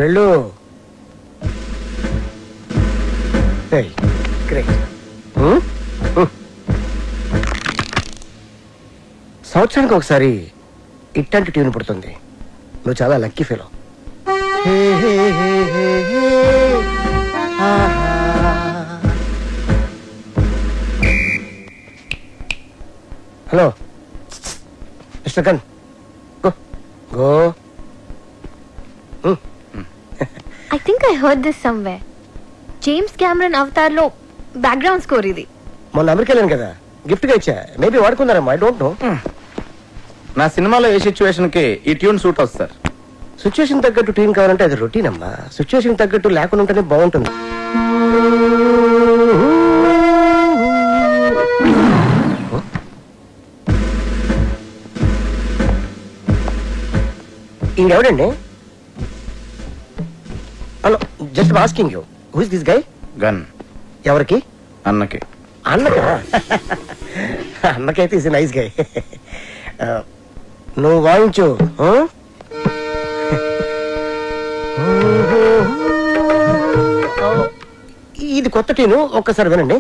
వెళ్ళు వెళ్ళు. గ్రేట్. సంవత్సరానికి ఒకసారి ఇట్లాంటి ట్యూన్ పుడుతుంది. నువ్వు చాలా lucky feel. Hello mister gun, go go. I think I heard this somewhere. James Cameron Avatar లో బ్యాక్గ్రౌండ్ స్కోర్ ఇది. మొన్న అమెరికా వెళ్ళాను కదా, గిఫ్ట్ గా ఇచ్చా. మేబీ వాడుకున్నారమ్మా, ఐ డోంట్ నో. నా సినిమాలో ఏ సిచ్యువేషన్ కి ఈ ట్యూన్ సూట్ అవుతుంది సార్. సిచ్యువేషన్ తగ్గట్టు ట్యూన్ కావాలంటే అది రొటీన్ అమ్మా. సిచ్యువేషన్ తగ్గట్టు లేకుండా ఉంటేనే బాగుంటుంది. ఇంకెవడండి? Hello, just asking you, who is this guy? Gun. ఎవరికి? అన్నకి. అన్నకా? అన్నకైతే ఇస్ నైస్ గై. నువ్వు వాయించు. ఇది కొత్త ట్యూను, ఒక్కసారి వినండి.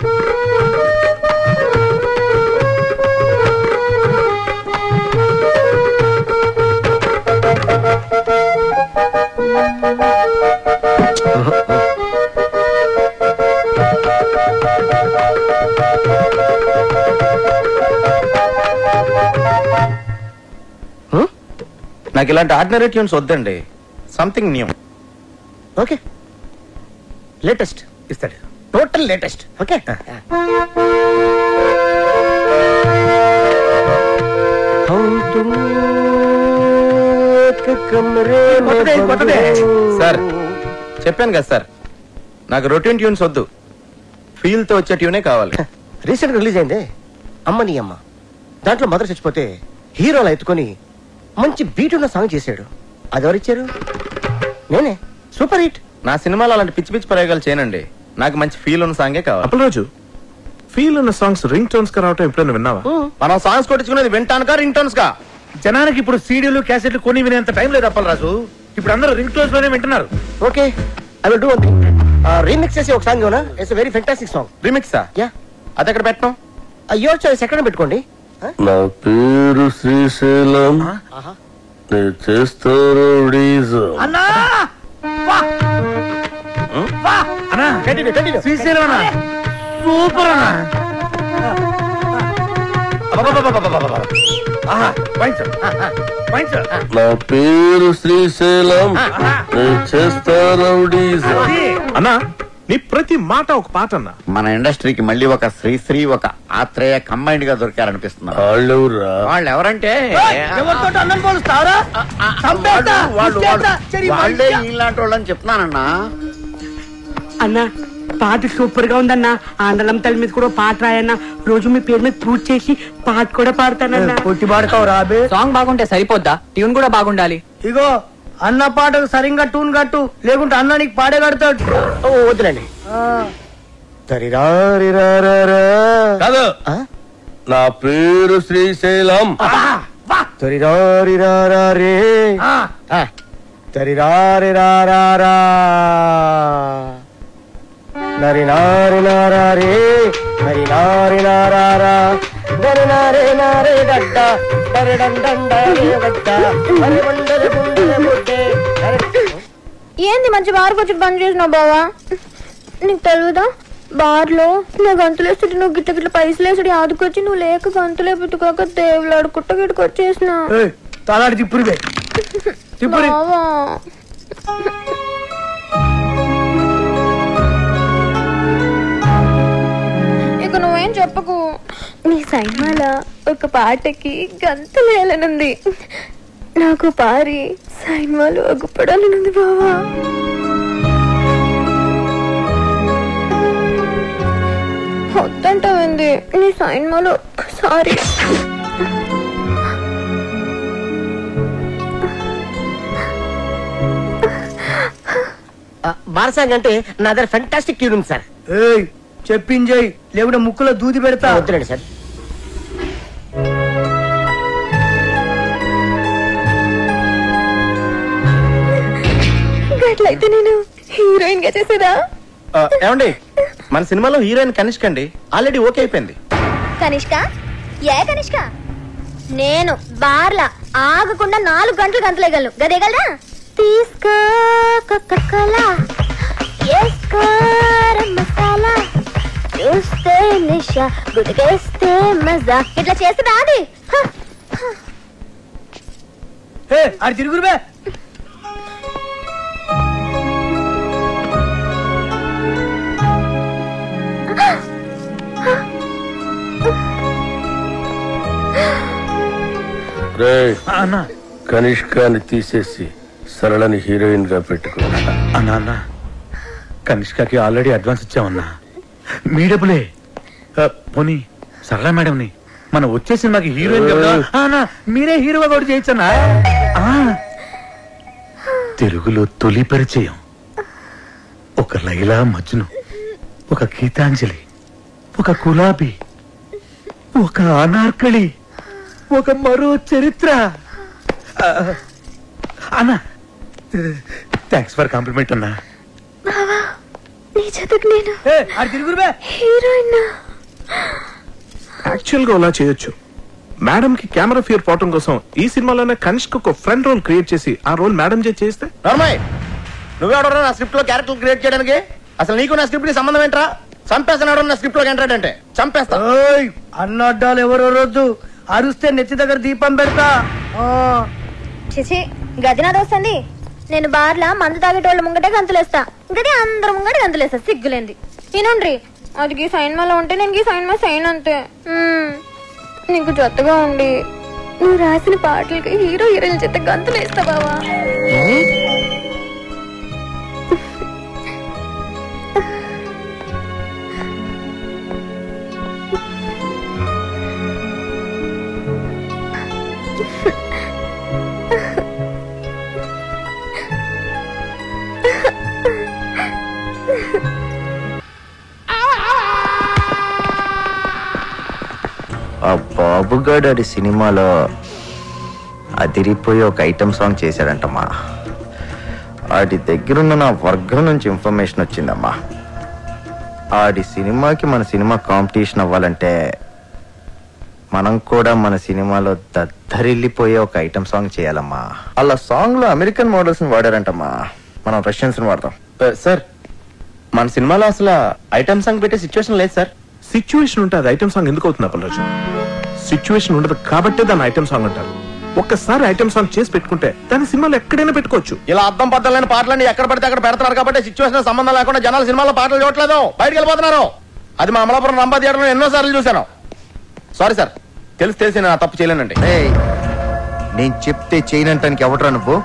నాకు ఇలాంటి ఆర్డినరీ ట్యూన్స్ వద్దండి, సంథింగ్ న్యూ. ఓకే, లేటెస్ట్ ఇస్తాడు, టోటల్ లేటెస్ట్. ఓకే. సార్ చెప్పాను కదా సార్, నాకు రొటీన్ ట్యూన్స్ వద్దు, ఫీల్ తో వచ్చే ట్యూనే కావాలి. రీసెంట్ గా రిలీజ్ అయింది అమ్మ నీ అమ్మ. దాంట్లో మదర్ చచ్చిపోతే హీరోలా ఎత్తుకొని మంచి బీట్ ఉన్న సాంగ్ చేశాడు. అది ఎవరిచ్చారు? నేనే. Super hit. నా సినిమాలో అలాంటి పిచ్చి పిచ్చి ప్రయోగాలు చేయనండి, నాకు మంచి ఫీల్ ఉన్న సాంగే కావాలి. అప్పలరాజు, ఫీల్ ఉన్న సాంగ్స్ రింగ్ టోన్స్ గా రావటం ఎప్పుడైనా విన్నావా? మనం సాంగ్స్ కొట్టించుకునేది వింటానుకా రింగ్ టోన్స్ కా? జనానికి ఇప్పుడు సీడీలు క్యాసెట్లు కొని వినేంత టైం లేదు అప్పలరాజు. ఇప్పుడు అందరూ రింగ్ టోన్స్ లోనే వింటున్నారు. Okay, I will do one thing. Remix చేసి ఒక సాంగ్ ఇవ్వనా? It's a very fantastic song. రీమిక్సా? యా. అది ఎక్కడ పెట్టడం? యువర్ చాయిస్, ఎక్కడ పెట్టుకోండి. నా పేరు శ్రీశైలం, నేను చేస్తాను అన్నా శ్రీశైలం అన్నా, సూపర్ అన్నా. నా పేరు శ్రీశైలం, నేను చేస్తాను అన్నా. నీ ప్రతి మాట ఒక పాట అన్నా. మన ఇండస్ట్రీకి మళ్ళీ ఒక శ్రీశ్రీ, ఒక ఆత్రేయ కంబైన్డ్ గా దొరికారనిపిస్తున్నారు. వాళ్ళు ఎవరంటే వాళ్ళే ఇలాంటి వాళ్ళని చెప్తున్నానన్నా. అన్నా పాట సూపర్ గా ఉందన్నా. ఆండలం తల్లి మీద కూడా పాట రాయన్నా. రోజు మీ పేరు మీద పూజ చేసి పాట కూడా పాడతానన్నా. కొట్టి పాడతావు రాబే. సాంగ్ బాగుంటే సరిపోద్దా? ట్యూన్ కూడా బాగుండాలి. ఇగో అన్న పాటకు సరిగ్గా టూన్ కట్టు, లేకుంటే అన్న నీకు పాడే కడతాడు. వద్దులండి. కాదు, నా పేరు శ్రీశైలం. నరి నారి నారే హరి నారి నారా నరి నారే నారే గడ్డ హరి డండ గడ్డ హరి గుండెల గుండెల గుడ్డే. ఏంది మంచి బార్ వచ్చి బంద్ చేసినావు బావా? నీకు తెలుగుదా? బార్ లో నా గంతులేస్తుంటే నువ్వు గిట్ల గిట్ల పైసలు వేసుడు ఆదుకొచ్చి నువ్వు లేక గంతులే పెట్టుకోక దేవులాడు కుట్ట గిట్టుకు వచ్చేసిన తలాడి తిప్పురు తిప్పురు. ఇక నువ్వేం చెప్పకు. నీ సైన్మాల ఒక పాటకి గంతులు వేయాలనుంది. నాకు పారి సైన్మాలు అగ్గుపడాలనుంది బావా. వద్దంటావింది నీ సైన్మాలు ఒక్కసారి. బారసాంగ్ అంటే నా దగ్గర ఫెంటాస్టిక్ ట్యూన్ ఉంది సార్. చెప్పించేయి లేకుంటే ముక్కులో దూది పెడతా. వద్దులేండి సార్. అట్లయితే నేను హీరోయిన్ గా చేసేదా? ఏమండి మన సినిమాలో హీరోయిన్ కనిష్క అండి, ఆల్రెడీ ఓకే అయిపోయింది. కనిష్క? ఏ కనిష్క? నేను బార్లా ఆగకుండా 4 గంటలు గంతలేగలను గదేగలరా? తీసుకో కోకోకోలా, ఏసుకో మసాలా, చూస్తే నిషా గుడికేస్తే మజా. ఇట్లా చేస్తే రాది. అది తిరుగురుబే. అన్నా కనిష్కాని తీసేసి సరళని హీరోయిన్ గా పెట్టుకో. అన్నా కనిష్కకి ఆల్రెడీ అడ్వాన్స్ ఇచ్చామన్నా. మీ డబ్బులే. పోనీ సరళ మేడంని మనం వచ్చే సినిమాకి హీరోయిన్ కదా మీరే హీరోగా కూడా చేయొచ్చన్నా. తెలుగులో తొలి పరిచయం, ఒక లైలా మజ్ను, ఒక గీతాంజలి, ఒక గులాబీ, ఒక అనార్కళి, ఒక మరో చరిత్ర. అన్నా థ్యాంక్స్ ఫర్ కాంప్లిమెంట్ అన్నా. నీ జతకు నేను హీరోయిన్. యాక్చువల్ గా అలా చేయొచ్చు. మేడం కి కెమెరా ఫియర్ పోవటం కోసం ఈ సినిమాలోనే కనిష్క ఒక ఫ్రెండ్ రోల్ క్రియేట్ చేసి ఆ రోల్ మేడం చేస్తే. నువ్వెవడరా నా స్క్రిప్ట్ లో క్యారెక్టర్ క్రియేట్ చేయడానికి? అసలు నీకు నా స్క్రిప్ట్ కి సంబంధం ఏంట్రా? చంపేస్తున్నాడు నా స్క్రిప్ట్ లో ఎంటర్ అంటే చంపేస్తా. అన్నడ్డాలు ఎవరో రోజు అరుస్తే నెత్తి దగ్గర దీపం పెడతా. చిచి గది నాది వస్తుంది. నేను బార్లా మందు తాగేటోళ్ళ ముంగటే గంతులేస్తా, గది అందరు ముంగట గంతులేస్తా. సిగ్గులేంది వినుండ్రి. అది ఈ సైన్మాలో ఉంటే నేను ఈ సైన్మా సైన్ అంతే. నీకు జొత్తగా ఉండి నువ్వు రాసిన పాటలకి హీరో హీరోయిన్ చేత గంతులేస్తా బావా. ఆ బాబుగాడు సినిమాలో అదిరిపోయి ఒక ఐటమ్ సాంగ్ చేశాడంటమ్మా. ఆడి దగ్గరున్న నా వర్గం నుంచి ఇన్ఫర్మేషన్ వచ్చిందమ్మా. ఆడి సినిమాకి మన సినిమా కాంపిటీషన్ అవ్వాలంటే మనం కూడా మన సినిమాలో దద్దరిల్లిపోయే ఒక ఐటమ్ సాంగ్ చేయాలమ్మా. అలా సాంగ్ లో అమెరికన్ మోడల్స్ ని వాడారంటమ్మా, మనం రష్యన్స్ ని వాడతాం. సార్ మన సినిమాలో అసలు ఐటమ్ సాంగ్ పెట్టే సిచ్యువేషన్ లేదు సార్. సిచ్యువేషన్ ఉంటే అది ఐటమ్ సాంగ్ ఎందుకు అవుతుంది అప్పలరాజు? సిచ్యువేషన్ ఉండదు కాబట్టే దాన్ని ఐటమ్ సాంగ్ అంటారు. ఒక్కసారి ఐటమ్ సాంగ్ చేసి పెట్టుకుంటే దాని సినిమాలో ఎక్కడైనా పెట్టుకోవచ్చు. ఇలా అర్థం పద్దలేని పాటలని ఎక్కడ పడితే అక్కడ పెడతారు కాబట్టి సిచ్యువేషన్ సంబంధం లేకుండా జనాలు సినిమాలో పాటలు చూడట్లేదు, బయటకు వెళ్ళిపోతున్నారు. అది మా అమలాపురం రంభా థియేటర్లో ఎన్నో సార్లు చూశాను. సారీ సార్, తెలిసి నేను తప్పు చేయలేనండి. నేను చెప్తే చేయనంటానికి ఎవడరా నువ్వు?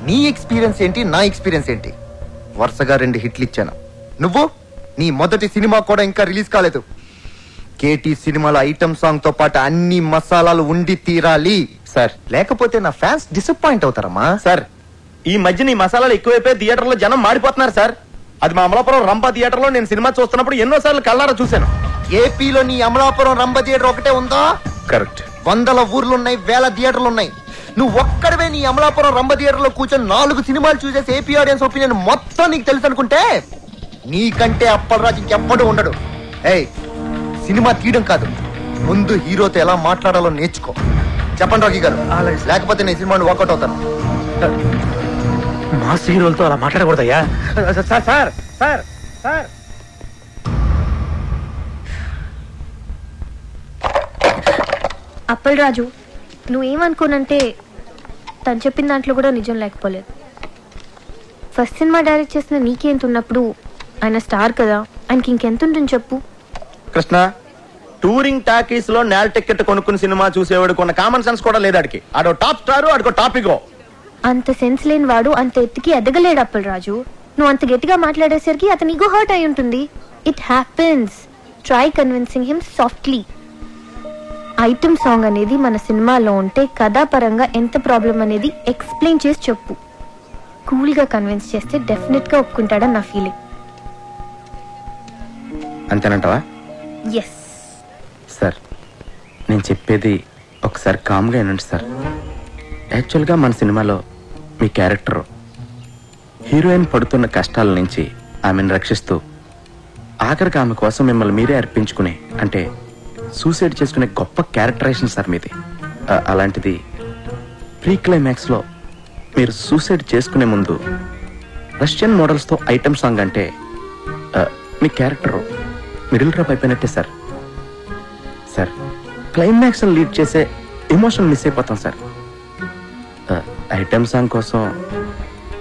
నీ ఎక్స్పీరియన్స్ ఏంటి, నా ఎక్స్పీరియన్స్ ఏంటి? వరుసగా 2 హిట్లు ఇచ్చాను. నువ్వు నీ మొదటి సినిమా కూడా ఇంకా రిలీజ్ కాలేదు. కేటీ సినిమాలో ఐటమ్ సాంగ్ తో పాటు అన్ని మసాలాలు ఉండి తీరాలి సార్, లేకపోతే నా ఫ్యాన్స్ డిసప్పాయింట్ అవుతారమ్మా. సార్ ఈ మధ్య నీ మసాలాలు ఎక్కువైపోయి థియేటర్లో జనం మాడిపోతున్నారు సార్. అది మా అమలాపురం రంభా థియేటర్లో నేను సినిమా చూస్తున్నప్పుడు ఎన్నోసార్లు కళ్ళారా చూశాను. ఏపీలో నీ అమలాపురం రంభ థియేటర్ ఒకటే ఉందా? కరెక్ట్. 100 ఊర్లున్నాయి, 1000 థియేటర్లు ఉన్నాయి. నువ్వు ఒక్కడవే నీ అమలాపురం రంభ థియేటర్ లో కూర్చొని 4 సినిమాలు చూసేసి ఏపీ ఆడియన్స్ ఒపీనియన్ మొత్తం నీకు తెలుసు అనుకుంటే నీకంటే అప్పలరాజు ఇంకెవ్వడు ఉండడు. ఏయ్, సినిమా తీయడం కాదు, ముందు హీరోతో ఎలా మాట్లాడాలో నేర్చుకో. చెప్పండి రాఖీ గారు, లేకపోతే నేను సినిమాని వాకౌట్ అవుతాను. మా హీరోలతో అలా మాట్లాడకూడదయ్యా. Sir sir sir sir Appalaraju, నువ్వేమనుకోనంటే తను చెప్పిన దాంట్లో కూడా నిజం లేకపోలేదు. ఫస్ట్ సినిమా డైరెక్ట్ చేసిన నీకేంత ఉన్నప్పుడు ఆయన స్టార్ కదా, ఆయనకి ఇంకెంత ఉంటుంది చెప్పు. కృష్ణ, టూరింగ్ టాకీస్ లో నేల టికెట్ కొనుక్కుని సినిమా చూసేవాడు కొన్న కామన్ సెన్స్ కూడా లేదు. ఆడికి ఆడో టాప్ స్టార్, ఆడికో టాపిక్. అంత సెన్స్ లేని వాడు అంత ఎత్తుకి ఎదగలేడు అప్పలరాజు. నువ్వు అంత గట్టిగా మాట్లాడేసరికి అతని ఈగో హర్ట్ అయి ఉంటుంది. It happens. Try convincing him softly. Item song అనేది మన సినిమాలో ఉంటే కథాపరంగా ఎంత ప్రాబ్లం అనేది ఎక్స్ప్లెయిన్ చేసి చెప్పు. కూల్ గా కన్విన్స్ చేస్తే డెఫినెట్ గా ఒప్పుకుంటాడని నా ఫీలింగ్. అంతేనంటావా? ఎస్ సార్, నేను చెప్పేది ఒకసారి కామ్గా వినండి సార్. యాక్చువల్గా మన సినిమాలో మీ క్యారెక్టర్ హీరోయిన్ పడుతున్న కష్టాల నుంచి ఆమెను రక్షిస్తూ ఆఖరికి ఆమె కోసం మిమ్మల్ని మీరే అర్పించుకునే, అంటే సూసైడ్ చేసుకునే గొప్ప క్యారెక్టరైజేషన్ సార్ మీది. అలాంటిది ప్రీ క్లైమాక్స్లో మీరు సూసైడ్ చేసుకునే ముందు రష్యన్ మోడల్స్తో ఐటమ్ సాంగ్ అంటే మీ క్యారెక్టర్ మిడిల్ డ్రాప్ అయిపోయినట్టే సార్. సార్, క్లైమాక్స్ లీడ్ చేసే ఎమోషన్ మిస్ అయిపోతాం సార్. ఐటమ్ సాంగ్ కోసం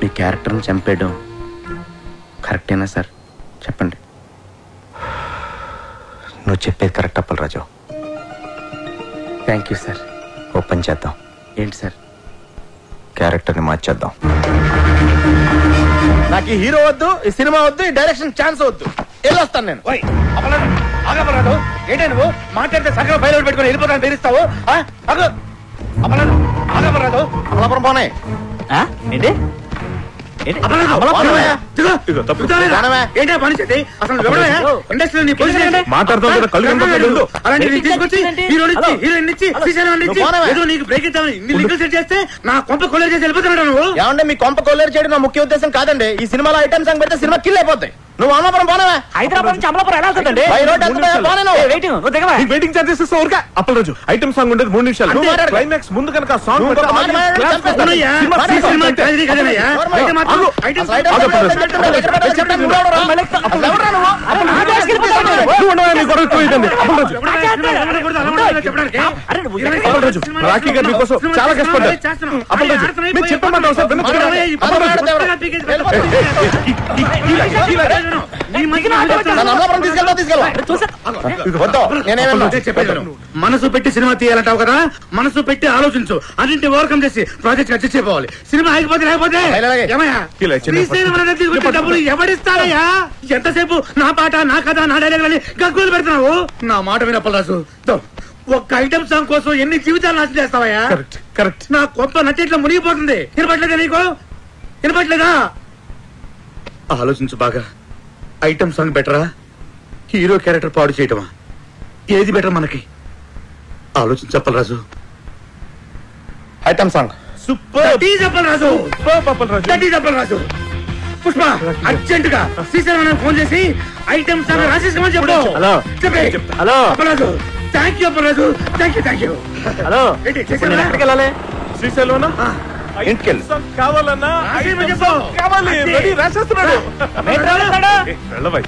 మీ క్యారెక్టర్ని చంపేయడం కరెక్టేనా సార్? చెప్పండి. నువ్వు చెప్పేది correct Appalaraju. Thank you sir. ఓ పని చేద్దాం. ఏంటి సార్? క్యారెక్టర్ని మార్చేద్దాం. నాకు ఈ హీరో వద్దు, ఈ సినిమా వద్దు, ఈ డైరెక్షన్ ఛాన్స్ వద్దు. వెళ్ళొస్తాను నేను. ఆగపరాదు, ఏంటే నువ్వు మాట్లాడితే సగం ఫైల్ పెట్టుకుని వెళ్ళిపోతాను తెరిస్తావు? ఆగపరాదు, అమలాపురం పోనే ఏంటి మాట్లాడుతావు కదా, కళ్ళు కనపడలేదు. నా కొంప కొల్లేరు చేసి వెళ్ళిపోతున్నాడు నువ్వు. ఏమంటే మీ కొంప కొల్లేరు చేయడం నా ముఖ్య ఉద్దేశం కాదండి. ఈ సినిమాలో ఐటమ్ సాంగ్ పెడితే సినిమా కిల్ అయిపోతాయి. నువ్వు అమలాపురం పోనవా? హైదరాబాద్ నుంచి అమలాపురం ఎలా వెళ్తుందండి? వెయిటింగ్ ఛార్జెస్ ఇస్తా ఊరికే. అప్పలరాజు, ఐటమ్ సాంగ్ ఉండేది 3 నిమిషాలు. క్లైమాక్స్ ముందు కనుక సాంగ్ రాఖీ గారి మీకోసం చాలా కష్టపడ్డారు. అప్పలరాజు, మీరు చెప్పమంటావు సార్? మనసు పెట్టి సినిమా తీయాలంటావు కదా, మనసు పెట్టి ఆలోచించు. అన్నింటి ఓవర్కమ్ చేసి ప్రాజెక్ట్ అడ్జస్ట్ అయిపోవాలి. సినిమా ఆగిపోతే లేకపోతే డబ్బులు ఎవడిస్తారయ్యా? ఎంతసేపు నా పాట, నా కథ, నా డైలాగ్ అని గగ్గులు పెడుతున్నావు. నా మాట వినప్పలరాజు, ఒక్క ఐటమ్ సాంగ్ కోసం ఎన్ని జీవితాలు నాశనం చేస్తావయ్యా? కరెక్ట్. నా కొంప నచ్చేట్లో మునిగిపోతుంది. వినపట్లేదా నీకు? వినపట్లేదా? ఆలోచించు బాగా. ఐటమ్ సాంగ్ బెటరా, హీరో క్యారెక్టర్ పాడు చేయటమా? ఏది బెటర్ మనకి? ఆలోచించు Appalaraju. Item song super. Appalaraju, Pushpa urgent గా శ్రీశైలం ఫోన్ చేసి ఐటమ్ సాంగ్ రాసేసుకోమని చెప్పు. Hello Appalaraju, thank you Appalaraju, thank you. Hello, ఎక్కడికి వెళ్ళాలి? శ్రీశైలం ఇంటికెళ్ళి కావాలన్నా కావాలి. రాసేస్తున్నాడు. వెళ్ళవై